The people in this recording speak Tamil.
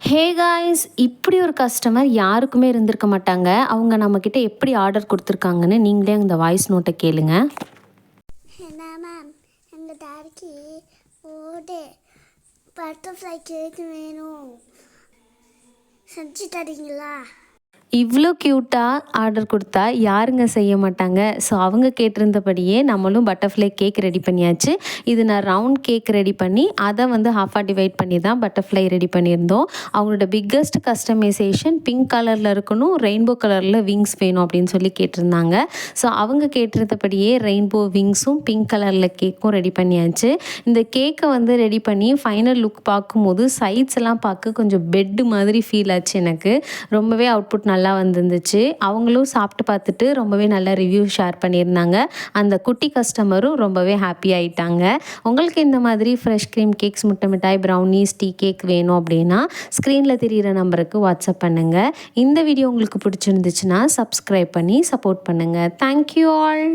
ஹே காய்ஸ், இப்படி ஒரு கஸ்டமர் யாருக்குமே இருந்திருக்க மாட்டாங்க. அவங்க நம்மக்கிட்ட எப்படி ஆர்டர் கொடுத்துருக்காங்கன்னு நீங்களே இந்த வாய்ஸ் நோட்டை கேளுங்க. என்ன மேம், எங்கள் டாடிக்கு ஒரு பட்டர்ஃப்ளை கேக் வேணும், செஞ்சு தரீங்களா? இவ்வளோ க்யூட்டாக ஆர்டர் கொடுத்தா யாருங்க செய்ய மாட்டாங்க. ஸோ அவங்க கேட்டிருந்தபடியே நம்மளும் பட்டர்ஃப்ளை கேக் ரெடி பண்ணியாச்சு. இது நான் ரவுண்ட் கேக் ரெடி பண்ணி அதை ஹாஃபாக டிவைட் பண்ணி தான் பட்டர்ஃப்ளை ரெடி பண்ணியிருந்தோம். அவங்களோட பிக்கஸ்ட் கஸ்டமைசேஷன் பிங்க் கலரில் இருக்கணும், ரெயின்போ கலரில் விங்ஸ் வேணும் அப்படின்னு சொல்லி கேட்டிருந்தாங்க. ஸோ அவங்க கேட்டிருந்தபடியே ரெயின்போ விங்ஸும் பிங்க் கலரில் கேக்கும் ரெடி பண்ணியாச்சு. இந்த கேக்கை ரெடி பண்ணி ஃபைனல் லுக் பார்க்கும்போது சைட்ஸ் எல்லாம் பார்க்க கொஞ்சம் பெட்டு மாதிரி ஃபீல் ஆச்சு. எனக்கு ரொம்பவே அவுட்புட் நல்லா வந்துருந்துச்சு. அவங்களும் சாப்பிட்டு பார்த்துட்டு ரொம்பவே நல்ல ரிவ்யூ ஷேர் பண்ணியிருந்தாங்க. அந்த குட்டி கஸ்டமரும் ரொம்பவே ஹாப்பி ஆகிட்டாங்க. உங்களுக்கு இந்த மாதிரி ஃப்ரெஷ் க்ரீம் கேக்ஸ், முட்டை மிட்டாய், ப்ரௌனிஸ், டீ கேக் வேணும் அப்படின்னா ஸ்க்ரீனில் தெரிகிற நம்பருக்கு வாட்ஸ்அப் பண்ணுங்கள். இந்த வீடியோ உங்களுக்கு பிடிச்சிருந்துச்சுன்னா சப்ஸ்கிரைப் பண்ணி சப்போர்ட் பண்ணுங்கள். Thank you all.